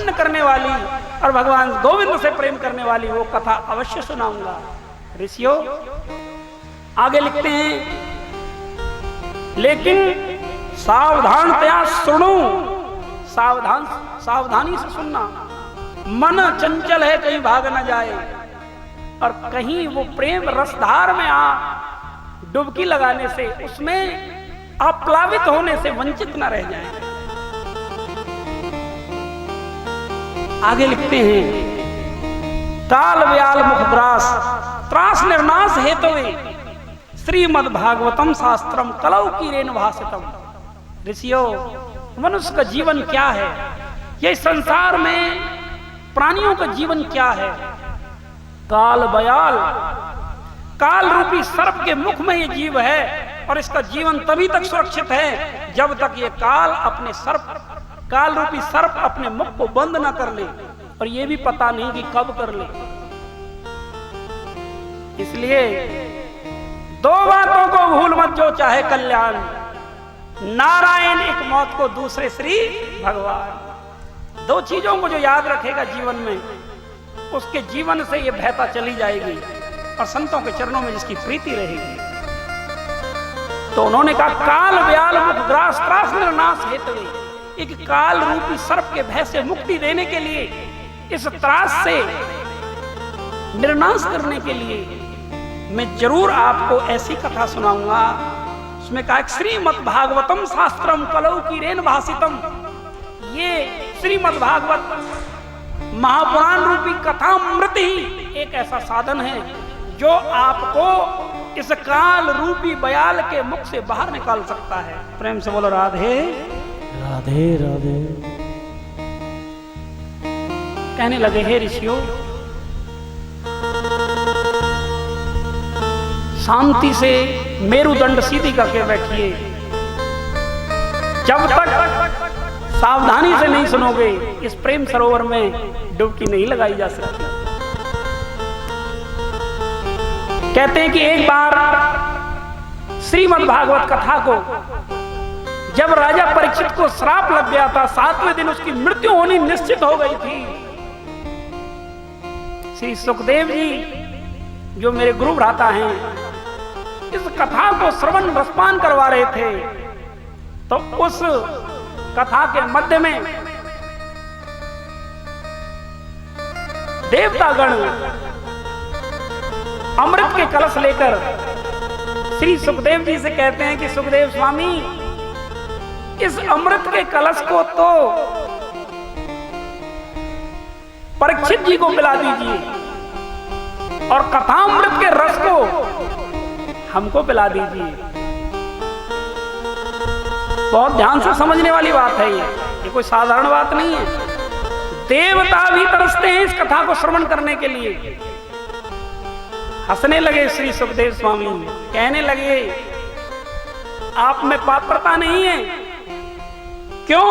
प्रसन्न करने वाली और भगवान गोविंद से प्रेम करने वाली वो कथा अवश्य सुनाऊंगा। ऋषियों आगे लिखते हैं, लेकिन सावधानतया सुनो, सावधानी से सुनना, मन चंचल है कहीं भाग न जाए, और कहीं वो प्रेम रसधार में डुबकी लगाने से उसमें अप्लावित होने से वंचित न रह जाए। आगे लिखते हैं, काल व्याल मुखग्रास त्रास निर्नाश हेतुवे श्रीमद् भागवतम शास्त्रम कलौ कीरेन भासितम। ऋषियों मनुष्य का जीवन क्या है, ये संसार में प्राणियों का जीवन क्या है? काल व्याल, काल रूपी सर्प के मुख में ये जीव है, और इसका जीवन तभी तक सुरक्षित है जब तक ये काल रूपी सर्प अपने मुख को बंद ना कर ले, और ये भी पता नहीं कि कब कर ले। इसलिए दो बातों को भूल मत, जो चाहे कल्याण, नारायण एक मौत को, दूसरे श्री भगवान। दो चीजों को जो याद रखेगा जीवन में, उसके जीवन से ये बहता चली जाएगी और संतों के चरणों में जिसकी प्रीति रहेगी। तो उन्होंने कहा, काल व्याल मुखग्रास त्रास निर्नाश हेतुवे, एक काल रूपी सर्प के भय से मुक्ति देने के लिए, इस त्रास से निर्नाश करने के लिए मैं जरूर आपको ऐसी कथा सुनाऊंगा। उसमें कहा, श्रीमद् भागवतम शास्त्रम कलौ कीरेन भासितम। ये श्रीमद् भागवत महापुराण रूपी कथामृत ही एक ऐसा साधन है जो आपको इस काल रूपी बयाल के मुख से बाहर निकाल सकता है। प्रेम से बोलो राधे राधे राधे। कहने लगे, हे ऋषियों, शांति से मेरुदंड सीधी करके बैठिए। जब तक सावधानी से नहीं सुनोगे, इस प्रेम सरोवर में डुबकी नहीं लगाई जा सकती। कहते हैं कि एक बार श्रीमद् भागवत कथा को जब राजा परीक्षित को श्राप लग गया था, 7वें दिन उसकी मृत्यु होनी निश्चित हो गई थी। श्री सुखदेव जी जो मेरे गुरु भ्राता हैं, इस कथा को श्रवण रसपान करवा रहे थे। तो उस कथा के मध्य में देवतागण अमृत के कलश लेकर श्री सुखदेव जी से कहते हैं कि सुखदेव स्वामी, इस अमृत के कलश को तो परीक्षित जी को पिला दीजिए, और कथामृत के रस को हमको पिला दीजिए। बहुत ध्यान से समझने वाली बात है ये कोई साधारण बात नहीं है। देवता भी तरसते हैं इस कथा को श्रवण करने के लिए। हंसने लगे श्री सुखदेव स्वामी, कहने लगे, आप में पात्रता नहीं है। क्यों?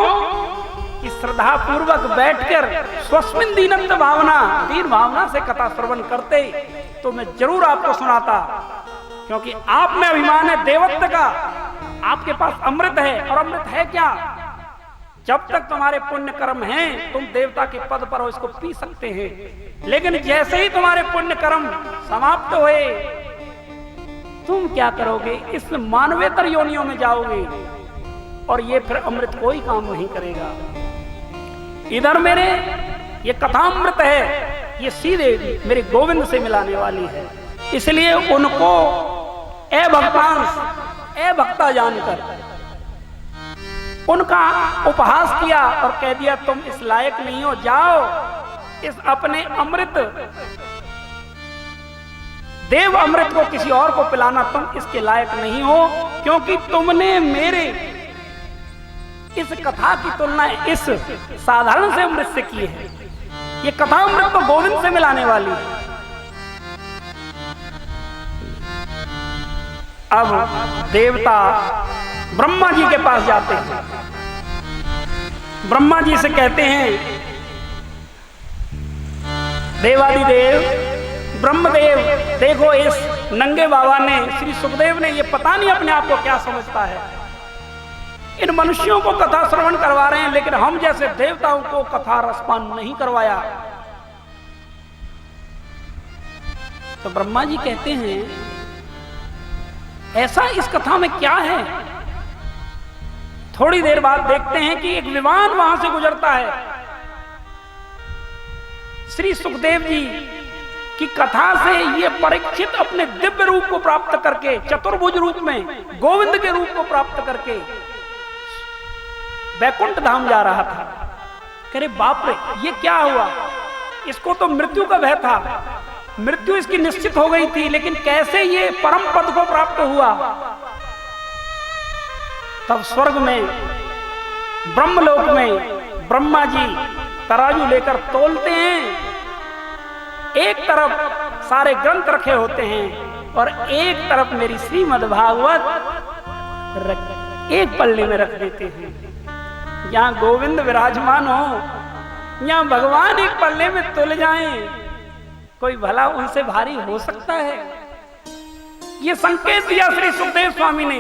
कि श्रद्धा पूर्वक बैठकर स्वस्मिन दीनंद भावना, दीन भावना से कथा श्रवण करते तो मैं जरूर आपको सुनाता, क्योंकि आप में अभिमान है देवत्व का। आपके पास अमृत है, और अमृत है क्या? जब तक तुम्हारे पुण्य कर्म हैं, तुम देवता के पद पर हो, इसको पी सकते हैं। लेकिन जैसे ही तुम्हारे पुण्य कर्म समाप्त हुए, तुम क्या करोगे? इस मानवेतर योनियों में जाओगे, और ये फिर अमृत कोई काम नहीं करेगा। इधर मेरे ये कथामृत है, ये सीधे मेरे गोविंद से मिलाने वाली है। इसलिए उनको भक्ता जानकर उनका उपहास किया और कह दिया, तुम इस लायक नहीं हो, जाओ इस अपने अमृत, देव अमृत को किसी और को पिलाना, तुम इसके लायक नहीं हो, क्योंकि तुमने मेरे इस कथा की तुलना इस साधारण से अमृत से की है। ये कथा अमृत तो गोविंद से मिलाने वाली है। अब देवता ब्रह्मा जी के पास जाते हैं। ब्रह्मा जी से कहते हैं, देवादिदेव ब्रह्मदेव, देखो इस नंगे बाबा ने, श्री सुखदेव ने, ये पता नहीं अपने आप को क्या समझता है, इन मनुष्यों को कथा श्रवण करवा रहे हैं, लेकिन हम जैसे देवताओं को कथा रसपान नहीं करवाया। तो ब्रह्मा जी कहते हैं ऐसा इस कथा में क्या है? थोड़ी देर बाद देखते हैं कि एक विमान वहां से गुजरता है। श्री सुखदेव जी की कथा से ये परीक्षित अपने दिव्य रूप को प्राप्त करके, चतुर्भुज रूप में गोविंद के रूप को प्राप्त करके वैकुंठ धाम जा रहा था। कह रहे बाप रे, ये क्या हुआ? इसको तो मृत्यु का भय था, मृत्यु इसकी निश्चित हो गई थी, लेकिन कैसे ये परम पद को प्राप्त हुआ? तब स्वर्ग में, ब्रह्मलोक में ब्रह्मा जी तराजू लेकर तोलते हैं। एक तरफ सारे ग्रंथ रखे होते हैं और एक तरफ मेरी श्रीमद् भागवत एक पल्ले में रख देते हैं। यहाँ गोविंद विराजमान हो, यहाँ भगवान एक पल्ले में तुल जाएं, कोई भला उनसे भारी हो सकता है? ये संकेत दिया श्री सुखदेव स्वामी ने,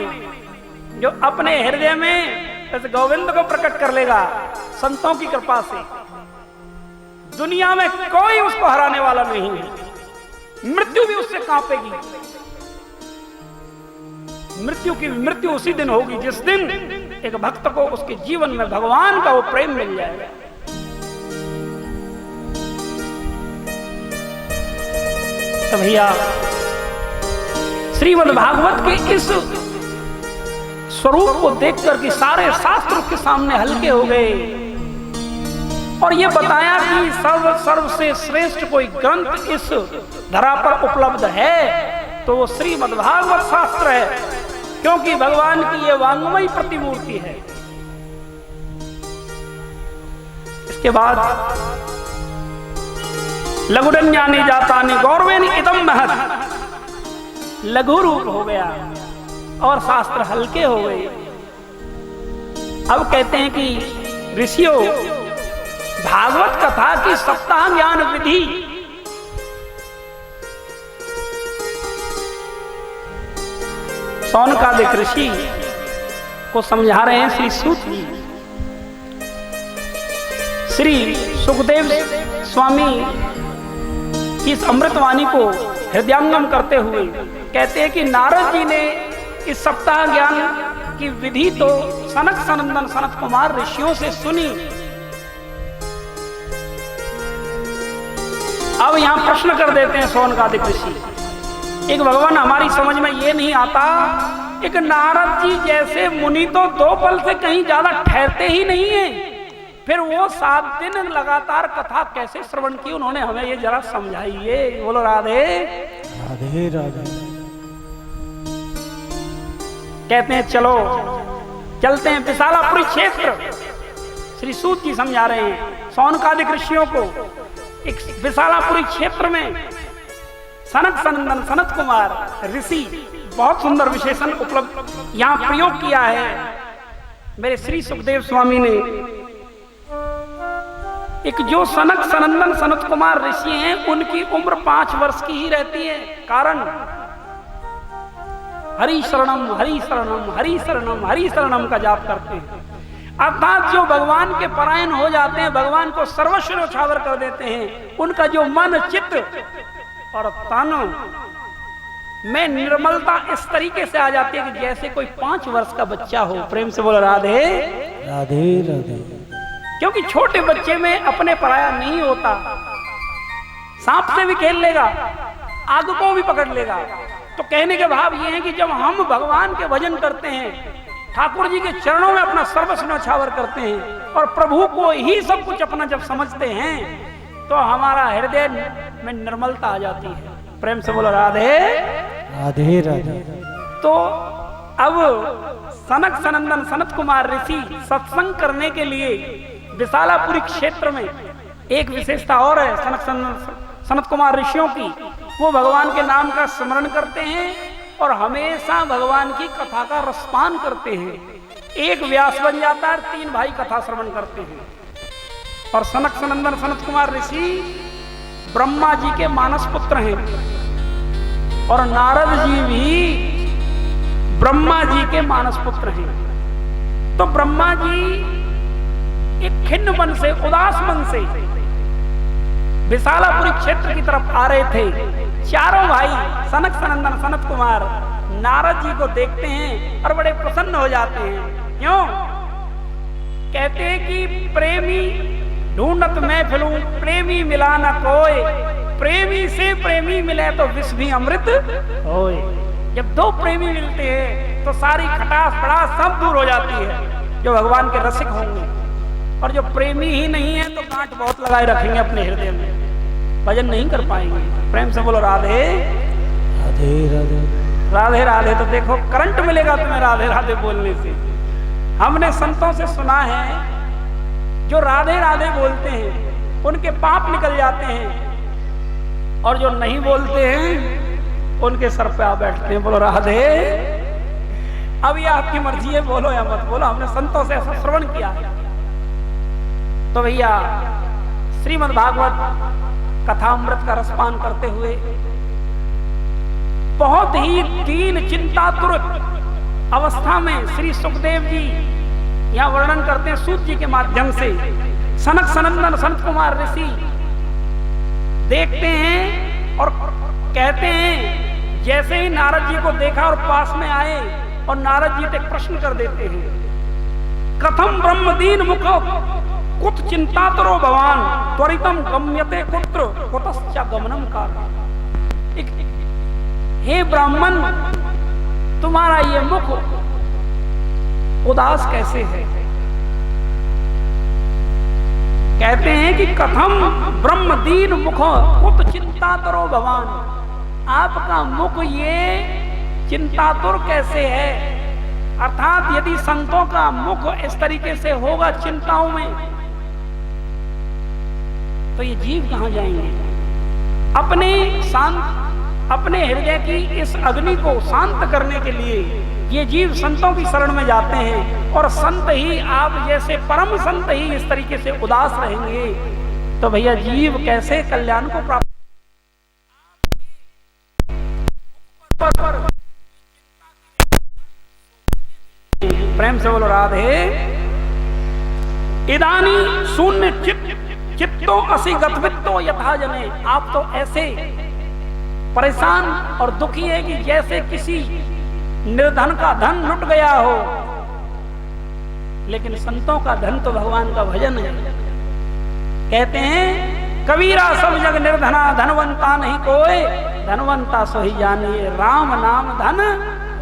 जो अपने हृदय में इस गोविंद को प्रकट कर लेगा संतों की कृपा से, दुनिया में कोई उसको हराने वाला नहीं है। मृत्यु भी उससे कांपेगी। मृत्यु उसी दिन होगी जिस दिन एक भक्त को उसके जीवन में भगवान का वो प्रेम मिल जाएगा। तो भैया श्रीमद् भागवत के इस स्वरूप को देखकर कि सारे शास्त्र उसके सामने हल्के हो गए और ये बताया कि सर्व से श्रेष्ठ कोई ग्रंथ इस धरा पर उपलब्ध है तो वो श्रीमद् भागवत शास्त्र है, क्योंकि भगवान की ये वांग्मयी प्रतिमूर्ति है। इसके बाद लघुरन्यानि जातानि गौरवेन इदं महत्, लघु रूप हो गया और शास्त्र हल्के हो गए। अब कहते हैं कि ऋषियों, भागवत कथा की सप्ताह ज्ञान विधि शौनकादिक ऋषि को समझा रहे हैं श्री सूत जी। श्री सुखदेव स्वामी की इस अमृतवाणी को हृदयंगम करते हुए कहते हैं कि नारद जी ने इस सप्ताह ज्ञान की विधि तो सनक सनंदन सनत कुमार ऋषियों से सुनी। अब यहां प्रश्न कर देते हैं शौनकादिक ऋषि, एक भगवान हमारी समझ में ये नहीं आता, एक नारद जी जैसे मुनि तो 2 पल से कहीं ज्यादा ठहरते ही नहीं है, फिर वो 7 दिन लगातार कथा कैसे श्रवण की? उन्होंने हमें ये जरा समझाइए। बोलो राधे राधे राधे। कहते हैं चलो चलते हैं विशालापुरी क्षेत्र। श्री सूत जी समझा रहे हैं शौनकादिक ऋषियों को, एक विशालापुरी क्षेत्र में सनक सनंदन सनत कुमार ऋषि, बहुत सुंदर विशेषण उपलब्ध यहाँ प्रयोग किया है मेरे श्री सुखदेव स्वामी ने। एक जो सनक सनंदन सनत कुमार ऋषि हैं उनकी उम्र 5 वर्ष की ही रहती है। कारण हरि शरणम हरि शरणम हरि शरणम हरि शरणम का जाप करते हैं, अर्थात जो भगवान के परायण हो जाते हैं, भगवान को सर्वस्व न्योछावर कर देते हैं, उनका जो मन चित्त और तन में निर्मलता इस तरीके से आ जाती है कि जैसे कोई 5 वर्ष का बच्चा हो। प्रेम से बोलो राधे राधे राधे। क्योंकि छोटे बच्चे में अपने पराया नहीं होता, सांप से भी खेल लेगा, आग को भी पकड़ लेगा। तो कहने के भाव ये है कि जब हम भगवान के भजन करते हैं, ठाकुर जी के चरणों में अपना सर्वस्व न्योछावर करते हैं और प्रभु को ही सब कुछ अपना जब समझते हैं, तो हमारा हृदय में निर्मलता आ जाती है। प्रेम से बोलो राधे राधे राधे। तो अब सनक सनंदन सनत कुमार ऋषि सत्संग करने के लिए विशालापुरी क्षेत्र में एक विशेषता और है सनक सनंदन सनत कुमार ऋषियों की, वो भगवान के नाम का स्मरण करते हैं और हमेशा भगवान की कथा का रसपान करते हैं। एक व्यास बन जाता है, 3 भाई कथा श्रवण करते हैं। और सनक सनंदन सनत कुमार ऋषि ब्रह्मा जी के मानस पुत्र हैं और नारद जी भी ब्रह्मा जी के मानस पुत्र हैं। तो ब्रह्मा जी एक खिन्न मन से, उदास मन से विशालापुरी क्षेत्र की तरफ आ रहे थे। चारों भाई सनक सनंदन सनत कुमार नारद जी को देखते हैं और बड़े प्रसन्न हो जाते हैं। क्यों? कहते हैं कि प्रेमी ढूंढत मैं फिरूं, प्रेमी मिला न कोई, प्रेमी से प्रेमी मिले तो विष भी अमृत होए। जब दो प्रेमी मिलते हैं तो सारी खटास पड़ास सब दूर हो जाती है, जो भगवान के रसिक होंगे। और जो प्रेमी ही नहीं है तो गांठ बहुत लगाए रखेंगे अपने हृदय में, भजन नहीं कर पाएंगे। प्रेम से बोलो राधे राधे राधे राधे राधे। तो देखो करंट मिलेगा तुम्हें राधे राधे बोलने से। हमने संतों से सुना है जो राधे राधे बोलते हैं उनके पाप निकल जाते हैं, और जो नहीं बोलते हैं उनके सर पे आ बैठते हैं। बोलो राधे। अब ये आपकी मर्जी है, बोलो या मत बोलो, हमने संतों से ऐसा श्रवण किया है। तो भैया श्रीमद् भागवत कथामृत का रसपान करते हुए बहुत ही दीन चिंतातुर अवस्था में श्री सुखदेव जी यहाँ वर्णन करते हैं सूत जी के माध्यम से। सनक सनंदन सनत कुमार ऋषि देखते हैं और कहते हैं, जैसे ही नारद जी को देखा और पास में आए और नारद जी एक प्रश्न कर देते हैं, कथम ब्रह्मदीन मुखो कुत चिंतातुरो भवान त्वरितम गम्यते कुत्र कुतश्च गमनम काल। हे ब्राह्मण, तुम्हारा ये मुख उदास कैसे है? कहते हैं कि कथम ब्रह्मदीन मुख कुत चिंतातुरो भवान, आपका मुख ये चिंतातुर कैसे है? अर्थात यदि संतों का मुख इस तरीके से होगा चिंताओं में, तो ये जीव कहां जाएंगे? अपने हृदय की इस अग्नि को शांत करने के लिए ये जीव संतों की शरण में जाते हैं, और संत ही, आप जैसे परम संत ही इस तरीके से उदास रहेंगे, तो भैया जीव कैसे कल्याण को प्राप्त? प्रेम से बोलो राधे। इदानी शून्य चित्तो असि गतवित्तो यथा जने। आप तो ऐसे परेशान और दुखी है कि जैसे किसी निर्धन का धन लुट गया हो, लेकिन संतों का धन तो भगवान का भजन है। कहते हैं कबीरा सब जग निर्धना धनवंता नहीं कोई, धनवंता सो ही जानिए राम नाम धन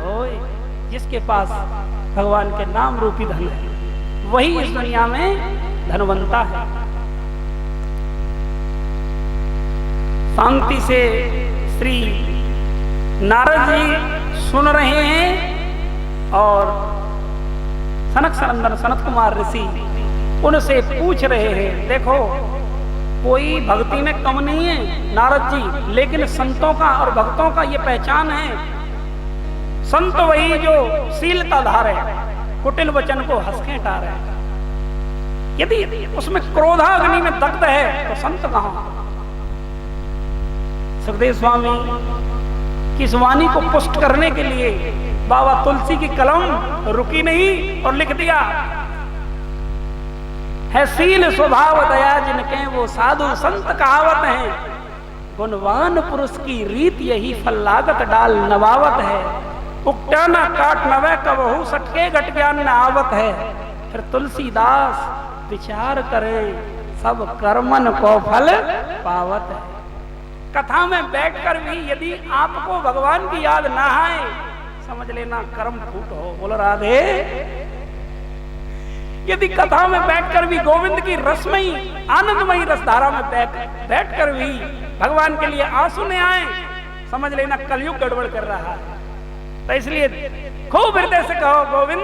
होए। जिसके पास भगवान के नाम रूपी धन है वही इस दुनिया में धनवंता है। शांति से श्री नारद जी सुन रहे हैं और सनक सनंदन सनत कुमार ऋषि उनसे पूछ रहे हैं। देखो कोई भक्ति में कम नहीं है नारद जी, लेकिन संतों का और भक्तों का ये पहचान है। संत वही जो शील का धार है, कुटिल वचन को हंस के टार है। यदि उसमें क्रोधाग्नि में दग्ध है तो संत कहां? सुखदेव स्वामी की इस वाणी को पुष्ट करने के लिए बाबा तुलसी की कलम रुकी नहीं और लिख दिया है, शील स्वभाव दया जिनके वो साधु संत कहावत है, गुणवान पुरुष की रीत यही फल लागत डाल नवावत है, उगटा न काट नवे कबहू सटके घट ज्ञान न आवत है। फिर तुलसीदास विचार करें सब कर्मन को फल पावत है। कथा में बैठकर भी यदि आपको भगवान की याद ना आए, समझ लेना कर्म फूट हो। बोलो राधे। यदि कथा में बैठकर भी गोविंद की रसमयी आनंदमयी रसधारा में बैठकर भी भगवान के लिए आंसू न आए, समझ लेना कलयुग गड़बड़ कर रहा है। तो इसलिए खूब हृदय से कहो गोविंद।